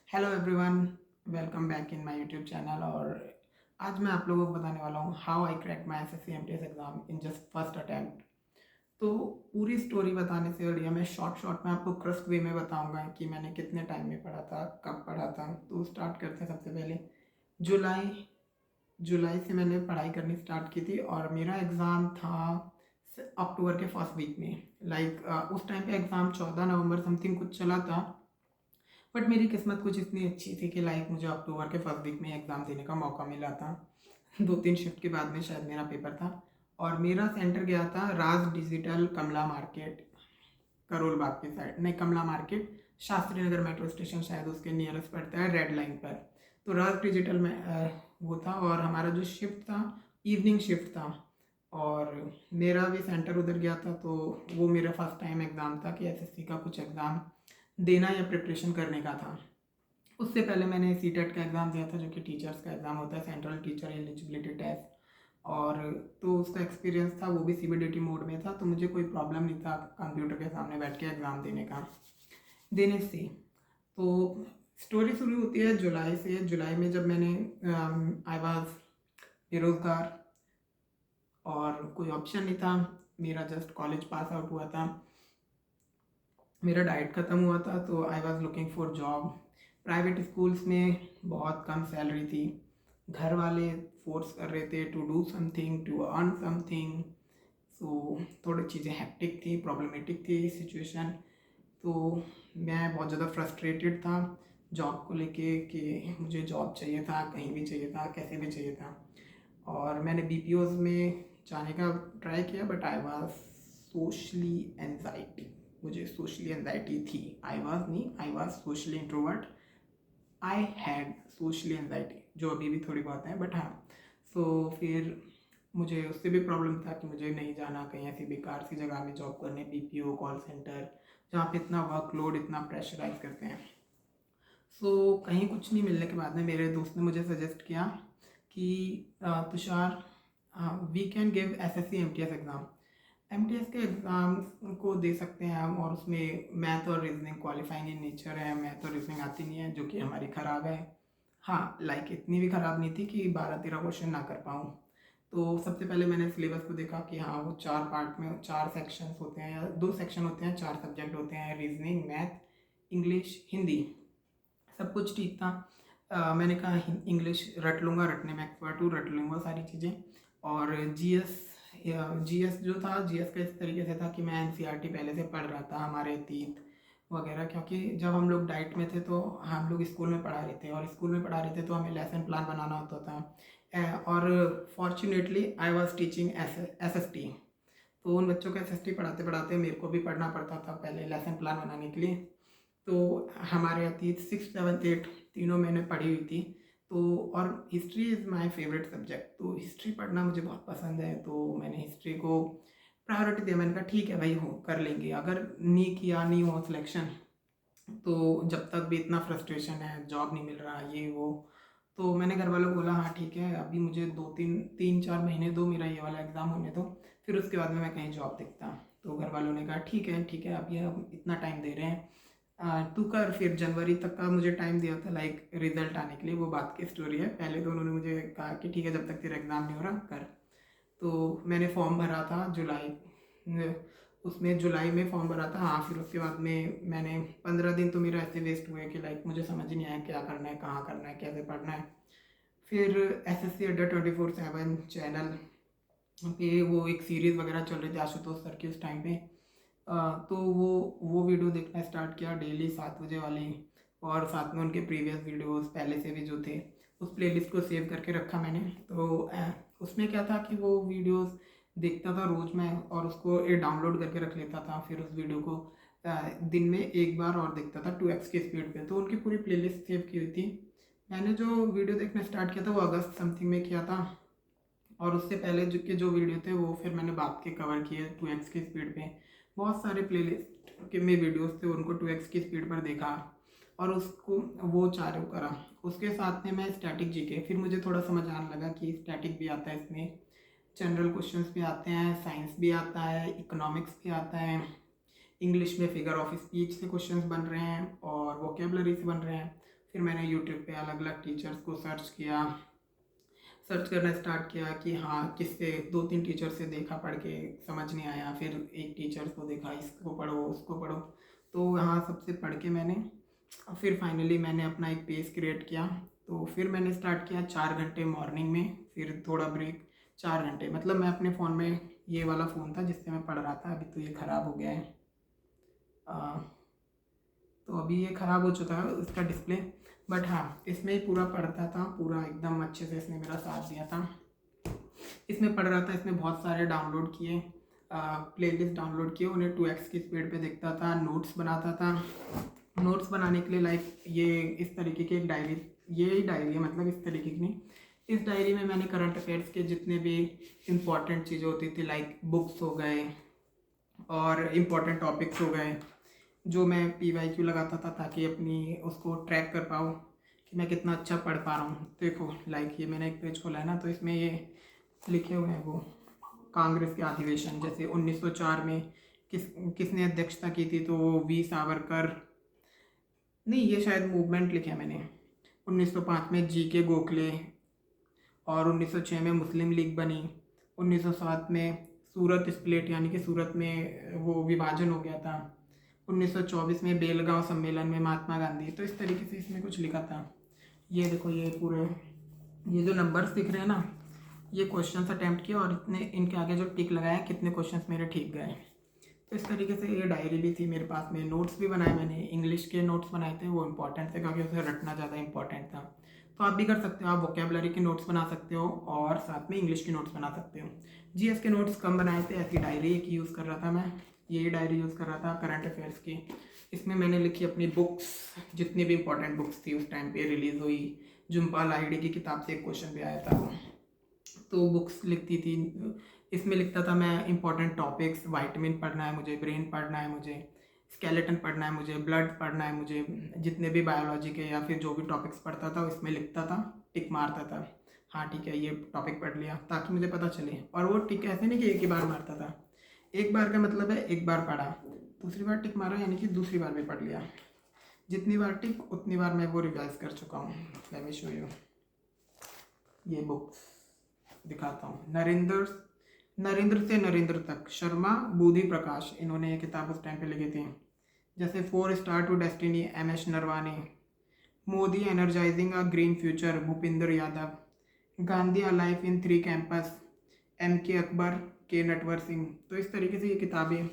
Hello everyone, welcome back in my YouTube channel. और आज मैं आप लोगों को बताने वाला हूँ how I crack my SSC MTS exam in just first attempt. तो पूरी स्टोरी बताने से बढ़िया मैं शॉर्ट में आपको क्रस्ट वे में बताऊंगा कि मैंने कितने टाइम में पढ़ा था, कब पढ़ा था। तो स्टार्ट करते हैं। सबसे पहले जुलाई जुलाई से मैंने पढ़ाई करनी स्टार्ट की थी और मेरा एग्ज़ाम था अक्टूबर के फर्स्ट वीक में। उस टाइम पे एग्ज़ाम 14 नवंबर समथिंग कुछ चला था। बट मेरी किस्मत कुछ इतनी अच्छी थी कि मुझे अक्टूबर के फर्स्ट वीक में एग्ज़ाम देने का मौका मिला था। 2-3 शिफ्ट के बाद में शायद मेरा पेपर था और मेरा सेंटर गया था राज डिजिटल कमला मार्केट, करोल बाग की साइड। नहीं, कमला market Shastri Nagar metro station शायद उसके नियरेस्ट पड़ता है, रेड लाइन पर। तो राज डिजिटल में वो था और हमारा जो शिफ्ट था इवनिंग शिफ्ट था और मेरा भी सेंटर उधर गया था। तो वो मेरा फर्स्ट टाइम एग्ज़ाम था कि एसएससी का कुछ एग्ज़ाम देना या प्रिपरेशन करने का था। उससे पहले मैंने सीटेट का एग्ज़ाम दिया था जो कि टीचर्स का एग्ज़ाम होता है, सेंट्रल टीचर एलिजिबिलिटी टेस्ट। और तो उसका एक्सपीरियंस था, वो भी सीबीडीटी मोड में था। तो मुझे कोई प्रॉब्लम नहीं था कंप्यूटर के सामने बैठ के एग्ज़ाम देने से। तो स्टोरी शुरू होती है जुलाई से। जुलाई में जब मैंने आई वॉज बेरोज़गार और कोई ऑप्शन नहीं था। मेरा जस्ट कॉलेज पास आउट हुआ था, मेरा डाइट ख़त्म हुआ था, तो I was looking for job. Private schools में बहुत कम सैलरी थी। घर वाले फोर्स कर रहे थे to do something, to earn something. So थोड़ी चीज़ें हैप्टिक थी, प्रॉब्लमेटिक थी सिचुएशन। तो मैं बहुत ज़्यादा फ्रस्ट्रेटेड था जॉब को लेके कि मुझे जॉब चाहिए था, कहीं भी चाहिए था, कैसे भी चाहिए था। और मैंने बीपीओज़ में जाने का ट्राई किया but I was socially anxiety, मुझे सोशली एनजाइटी थी। I was socially introvert. I had socially anxiety जो अभी भी थोड़ी बहुत है, बट हाँ। सो फिर मुझे उससे भी प्रॉब्लम था कि मुझे नहीं जाना कहीं ऐसी बेकार सी जगह में जॉब करने, बीपीओ कॉल सेंटर, जहाँ पे इतना वर्कलोड, इतना प्रेशराइज करते हैं। सो कहीं कुछ नहीं मिलने के बाद में मेरे दोस्त ने मुझे सजेस्ट किया कि Tushar, we can give SSC MTS exam. MTS के एग्ज़ाम को दे सकते हैं हम और उसमें मैथ और रीजनिंग क्वालिफाइंग इन नेचर है। मैथ और रीजनिंग आती नहीं है जो कि हमारी ख़राब है। हाँ, इतनी भी ख़राब नहीं थी कि 12-13 क्वेश्चन ना कर पाऊँ। तो सबसे पहले मैंने सिलेबस को देखा कि हाँ, वो 4 पार्ट में 4 सेक्शंस होते हैं या 2 सेक्शन होते हैं, 4 सब्जेक्ट होते हैं, रीजनिंग, मैथ, इंग्लिश, हिंदी। सब कुछ ठीक था। मैंने कहा इंग्लिश रट लूँगा, रटने में एक्सपर्ट हूँ, रट लूँगा सारी चीज़ें। और जीएस जो था, जीएस का इस तरीके से था कि मैं एनसीईआरटी पहले से पढ़ रहा था, हमारे अतीत वगैरह। क्योंकि जब हम लोग डाइट में थे तो हम लोग स्कूल में पढ़ा रहे थे और स्कूल में पढ़ा रहे थे तो हमें लेसन प्लान बनाना होता था। और fortunately I was teaching SST. तो उन बच्चों को एसएसटी पढ़ाते पढ़ाते मेरे को भी पढ़ना पड़ता था पहले लेसन प्लान बनाने के लिए। तो हमारे अतीत 6, 7, 8 तीनों मैंने पढ़ी हुई थी। तो और history is my favourite subject, तो हिस्ट्री पढ़ना मुझे बहुत पसंद है। तो मैंने हिस्ट्री को प्रायोरिटी दिया। मैंने कहा ठीक है भाई, हो कर लेंगे। अगर नहीं किया, नहीं हुआ सिलेक्शन, तो जब तक भी इतना फ्रस्ट्रेशन है, जॉब नहीं मिल रहा, ये वो। तो मैंने घर वालों को बोला हाँ ठीक है, अभी मुझे 2-3-4 महीने दो, मेरा ये वाला एग्ज़ाम होने दो, फिर उसके बाद में मैं कहीं जॉब देखता। तो घर वालों ने कहा ठीक है ठीक है, अभी हम इतना टाइम दे रहे हैं, तू कर। फिर जनवरी तक का मुझे टाइम दिया था रिजल्ट आने के लिए। वो बात की स्टोरी है। पहले तो उन्होंने मुझे कहा कि ठीक है, जब तक तेरा एग्ज़ाम नहीं हो रहा कर। तो मैंने फॉर्म भरा था उसमें जुलाई में फॉर्म भरा था। हाँ, फिर उसके बाद में मैंने 15 दिन तो मेरा ऐसे वेस्ट हुए कि मुझे समझ ही नहीं आया क्या करना है, कहाँ करना है, कैसे पढ़ना है। फिर एसएससी अड्डा 24/7 चैनल पे वो एक सीरीज़ वगैरह चल रही थी आशुतोष सर की उस टाइम पे। तो वो वीडियो देखना स्टार्ट किया डेली 7 बजे वाली। और साथ में उनके प्रीवियस वीडियोस पहले से भी जो थे, उस प्लेलिस्ट को सेव करके रखा मैंने। तो उसमें क्या था कि वो वीडियोस देखता था रोज़ मैं और उसको डाउनलोड करके रख लेता था। फिर उस वीडियो को दिन में एक बार और देखता था 2x की स्पीड पे। तो उनकी पूरी प्लेलिस्ट सेव की हुई थी। मैंने जो वीडियो देखना स्टार्ट किया था वो अगस्त समथिंग में किया था। और उससे पहले जो वीडियो थे वो फिर मैंने बात के कवर किए 2x की स्पीड पे। बहुत सारे प्लेलिस्ट के में वीडियोस थे, उनको 2x की स्पीड पर देखा और उसको वो चालू करा। उसके साथ में मैं स्टैटिक जीके, फिर मुझे थोड़ा समझ आने लगा कि स्टैटिक भी आता है इसमें, जनरल क्वेश्चंस भी आते हैं, साइंस भी आता है, इकोनॉमिक्स भी आता है, इंग्लिश में फिगर ऑफ स्पीच से क्वेश्चंस बन रहे हैं और वोकेबलरी से बन रहे हैं। फिर मैंने यूट्यूब पे अलग अलग टीचर्स को सर्च करना स्टार्ट किया कि हाँ किससे, 2-3 टीचर से देखा, पढ़ के समझ नहीं आया, फिर एक टीचर को देखा, इसको पढ़ो उसको पढ़ो, तो हाँ सबसे पढ़ के मैंने फिर फाइनली मैंने अपना एक पेज क्रिएट किया। तो फिर मैंने स्टार्ट किया 4 घंटे मॉर्निंग में, फिर थोड़ा ब्रेक, 4 घंटे। मतलब मैं अपने फ़ोन में, ये वाला फ़ोन था जिससे मैं पढ़ रहा था, अभी तो ये ख़राब हो गया है। तो अभी ये ख़राब हो चुका है इसका डिस्प्ले, बट हाँ इसमें ही पूरा पढ़ता था, पूरा एकदम अच्छे से इसने मेरा साथ दिया था। इसमें पढ़ रहा था, इसमें बहुत सारे डाउनलोड किए, प्लेलिस्ट डाउनलोड किए, उन्हें 2x की स्पीड पे देखता था, नोट्स बनाता था। नोट्स बनाने के लिए लाइक ये इस तरीके की एक डायरी, ये ही डायरी है, मतलब इस तरीके की नहीं। इस डायरी में मैंने करंट अफेयर्स के जितने भी इम्पॉर्टेंट चीज़ें होती थी, लाइक बुक्स हो गए और इम्पॉर्टेंट टॉपिक्स हो गए, जो मैं PYQ लगाता था ताकि अपनी उसको ट्रैक कर पाऊँ कि मैं कितना अच्छा पढ़ पा रहा हूँ। देखो लाइक ये मैंने एक पेज खोला है ना, तो इसमें ये लिखे हुए हैं वो कांग्रेस के अधिवेशन, जैसे 1904 में किसने अध्यक्षता की थी, तो वी सावरकर, नहीं ये शायद मूवमेंट लिखे मैंने। 1905 में GK गोखले, और 1906 में मुस्लिम लीग बनी। 1907 में सूरत स्प्लिट, यानी कि सूरत में वो विभाजन हो गया था। 1924 में बेलगांव सम्मेलन में महात्मा गांधी। तो इस तरीके से इसमें कुछ लिखा था। ये देखो ये पूरे, ये जो नंबर्स दिख रहे हैं ना, ये क्वेश्चंस अटैम्प्ट किए और इतने इनके आगे जो टिक लगाया कितने क्वेश्चंस मेरे ठीक गए। तो इस तरीके से ये डायरी भी थी मेरे पास में। नोट्स भी बनाए मैंने, इंग्लिश के नोट्स बनाए थे, वो इंपॉर्टेंट थे क्योंकि उसे रटना ज़्यादा इंपॉर्टेंट था। तो आप भी कर सकते हो, आप वोकेबलरी के नोट्स बना सकते हो और साथ में इंग्लिश के नोट्स बना सकते हो। GS के नोट्स कम बनाए थे, ऐसी डायरी एक यूज़ कर रहा था मैं, यही डायरी यूज़ कर रहा था करंट अफेयर्स की। इसमें मैंने लिखी अपनी बुक्स, जितनी भी इंपॉर्टेंट बुक्स थी उस टाइम पे रिलीज़ हुई। जुम्पा लाहिड़ी की किताब से एक क्वेश्चन भी आया था, तो बुक्स लिखती थी। इसमें लिखता था मैं इंपॉर्टेंट टॉपिक्स, वाइटामिन पढ़ना है मुझे, ब्रेन पढ़ना है मुझे, स्केलेटन पढ़ना है मुझे, ब्लड पढ़ना है मुझे, जितने भी बायोलॉजी के या फिर जो भी टॉपिक्स पढ़ता था इसमें लिखता था, टिक मारता था, हाँ ठीक है ये टॉपिक पढ़ लिया, ताकि मुझे पता चले। और वो टिक ऐसे नहीं कि एक ही बार मारता था, एक बार का मतलब है एक बार पढ़ा, दूसरी बार टिक मारा यानी कि दूसरी बार भी पढ़ लिया। जितनी बार टिक उतनी बार मैं वो रिवाइज कर चुका हूँ। लेट मी शो यू, ये बुक्स दिखाता हूँ। नरेंद्र से नरेंद्र तक, शर्मा, बुद्धि प्रकाश, इन्होंने ये किताब उस टाइम पे लिखी थी। जैसे 4 star to destiny, MS Naravane. Modi energising a green future, Bhupinder Yadav. Gandhi a life in 3 campus, MK Akbar, K Natwar Singh. तो इस तरीके से ये किताबें,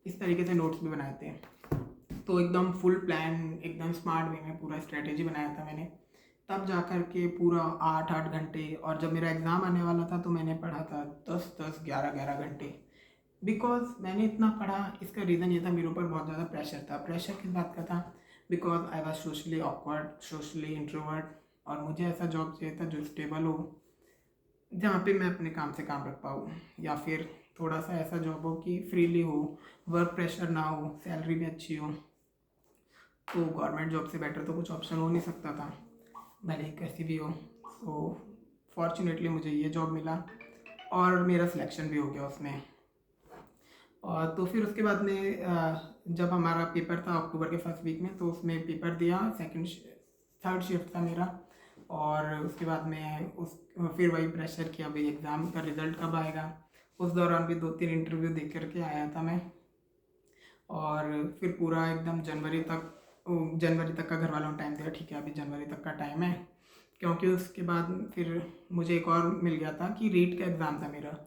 इस तरीके से नोट्स भी बनाए थे। तो एकदम फुल प्लान, एकदम स्मार्ट वे में पूरा स्ट्रेटेजी बनाया था मैंने, तब जा कर के पूरा 8-8 घंटे। और जब मेरा एग्ज़ाम आने वाला था तो मैंने पढ़ा था 10-10, 11-11 घंटे। बिकॉज मैंने इतना पढ़ा, इसका रीज़न ये था, मेरे ऊपर बहुत ज़्यादा प्रेशर था। प्रेशर किस बात का था? Because I was socially awkward, socially introvert, और मुझे ऐसा जॉब चाहिए था जो स्टेबल हो, जहाँ पे मैं अपने काम से काम रख पाऊँ, या फिर थोड़ा सा ऐसा जॉब हो कि फ्रीली हो, वर्क प्रेशर ना हो, सैलरी भी अच्छी हो। तो गवर्नमेंट जॉब से बेटर तो कुछ ऑप्शन हो नहीं सकता था, भले कैसी भी हो। सो फॉर्चुनेटली मुझे ये जॉब मिला और मेरा सिलेक्शन भी हो गया उसमें। और तो फिर उसके बाद में जब हमारा पेपर था अक्टूबर के फर्स्ट वीक में, तो उसमें पेपर दिया, थर्ड शिफ्ट था मेरा। और उसके बाद में फिर वही प्रेशर कि अभी एग्ज़ाम का रिज़ल्ट कब आएगा। उस दौरान भी 2-3 इंटरव्यू दे करके आया था मैं। और फिर पूरा एकदम जनवरी तक का घर वालों ने टाइम दिया, ठीक है अभी जनवरी तक का टाइम है, क्योंकि उसके बाद फिर मुझे एक और मिल गया था कि रीट का एग्ज़ाम था मेरा।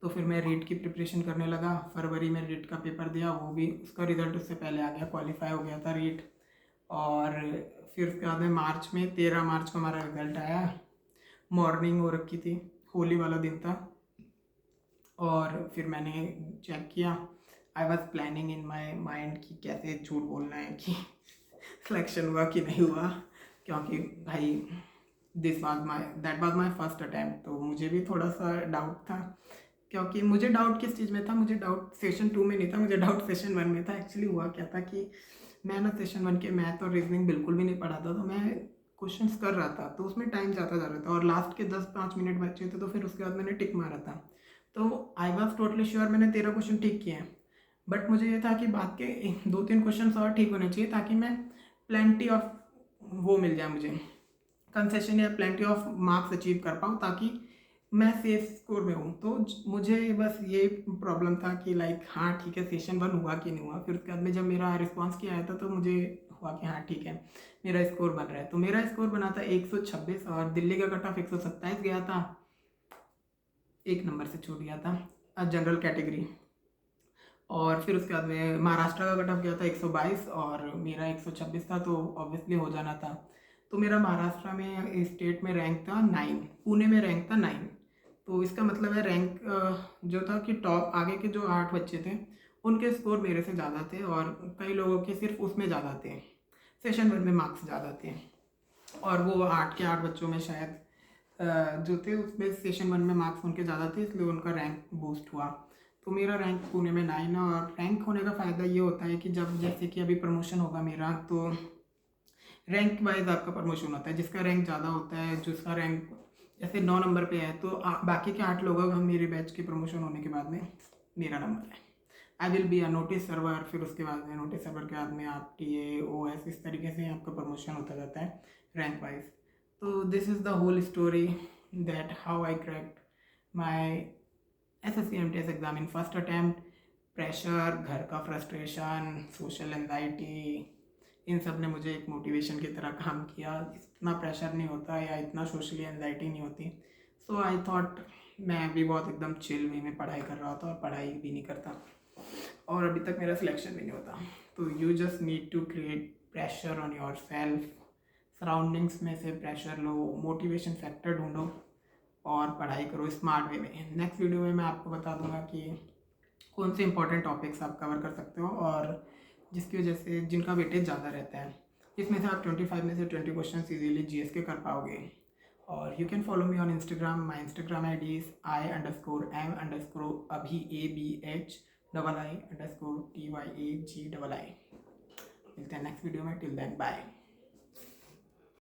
तो फिर मैं रीट की प्रिपरेशन करने लगा। फरवरी में रीट का पेपर दिया, वो भी उसका रिज़ल्ट उससे पहले आ गया, क्वालिफाई हो गया था रीट। और फिर उसके बाद में मार्च में 13 मार्च को हमारा रिज़ल्ट आया। मॉर्निंग हो रखी थी, होली वाला दिन था। और फिर मैंने चेक किया, I was planning in my mind कि कैसे झूठ बोलना है कि सिलेक्शन हुआ कि नहीं हुआ, क्योंकि भाई that was my first attempt. तो मुझे भी थोड़ा सा डाउट था, क्योंकि मुझे डाउट किस चीज़ में था, मुझे डाउट सेशन 2 में नहीं था, मुझे डाउट सेशन 1 में था। एक्चुअली हुआ क्या था कि मैं ना सेशन 1 के मैथ और रीजनिंग बिल्कुल भी नहीं पढ़ा था, तो मैं क्वेश्चंस कर रहा था, तो उसमें टाइम जाता जा रहा था और लास्ट के 10-5 मिनट बचे थे, तो फिर उसके बाद मैंने टिक मारा था। तो आई वॉज टोटली श्योर मैंने 13 क्वेश्चन ठीक किए हैं, बट मुझे ये था कि बाद के 2-3 क्वेश्चन और ठीक होने चाहिए, ताकि मैं प्लेंटी ऑफ वो मिल जाए मुझे, कंसेशन या प्लेंटी ऑफ मार्क्स अचीव कर पाऊँ ताकि मैं सेफ स्कोर में हूँ। तो मुझे बस ये प्रॉब्लम था कि लाइक हाँ ठीक है, सेशन 1 हुआ कि नहीं हुआ। फिर उसके बाद में जब मेरा रिस्पॉन्स किया आया था तो मुझे हुआ कि हाँ ठीक है, मेरा स्कोर बन रहा है। तो मेरा स्कोर बना था 126 और दिल्ली का कट ऑफ 127 गया था, एक नंबर से छूट गया था जनरल कैटेगरी। और फिर उसके बाद में महाराष्ट्र का कट ऑफ गया था 122 और मेरा 126 था, तो ऑब्वियसली हो जाना था। तो मेरा महाराष्ट्र में स्टेट में रैंक था 9, पुणे में रैंक था 9। तो इसका मतलब है रैंक जो था कि टॉप आगे के जो 8 बच्चे थे उनके स्कोर मेरे से ज़्यादा थे और कई लोगों के सिर्फ उसमें ज़्यादा थे, सेशन 1 में मार्क्स ज़्यादा थे। और वो 8 के 8 बच्चों में शायद जो थे उसमें सेशन 1 में मार्क्स उनके ज़्यादा थे, इसलिए उनका रैंक बूस्ट हुआ। तो मेरा रैंक पुणे में 9 है। और रैंक होने का फ़ायदा ये होता है कि जब जैसे कि अभी प्रमोशन होगा मेरा, तो रैंक वाइज आपका प्रमोशन होता है। जिसका रैंक ज़्यादा होता है, जिसका रैंक जैसे 9 नंबर पे है, तो बाकी के 8 लोगों का मेरे बैच के प्रमोशन होने के बाद में मेरा नंबर है, I will be a notice server. फिर उसके बाद में नोटिस सर्वर के बाद में आप TA OS इस तरीके से आपका प्रमोशन होता जाता है रैंक वाइज। तो this is the whole story that how I cracked my SSC MTS exam in first attempt. Pressure, घर का फ्रस्ट्रेशन, सोशल एंजाइटी, इन सब ने मुझे एक मोटिवेशन की तरह काम किया। इतना प्रेशर नहीं होता या इतना सोशली एंजाइटी नहीं होती। सो आई थॉट मैं भी बहुत एकदम चिल वे में पढ़ाई कर रहा था और पढ़ाई भी नहीं करता और अभी तक मेरा सिलेक्शन भी नहीं होता। तो you just need to create pressure on your self, surroundings में से प्रेशर लो, मोटिवेशन फैक्टर ढूंढो और पढ़ाई करो स्मार्ट वे में। नेक्स्ट वीडियो में मैं आपको बता दूंगा कि कौन से इंपॉर्टेंट टॉपिक्स आप कवर कर सकते हो और जिसकी वजह से जिनका वेटेज ज़्यादा रहता है, इसमें से आप 25 में से 20 क्वेश्चन ईजीली GS के कर पाओगे। और you can follow me on Instagram. My Instagram ID is I_M_ABH_TYAGII। मिलते हैं नेक्स्ट वीडियो में। Till then bye.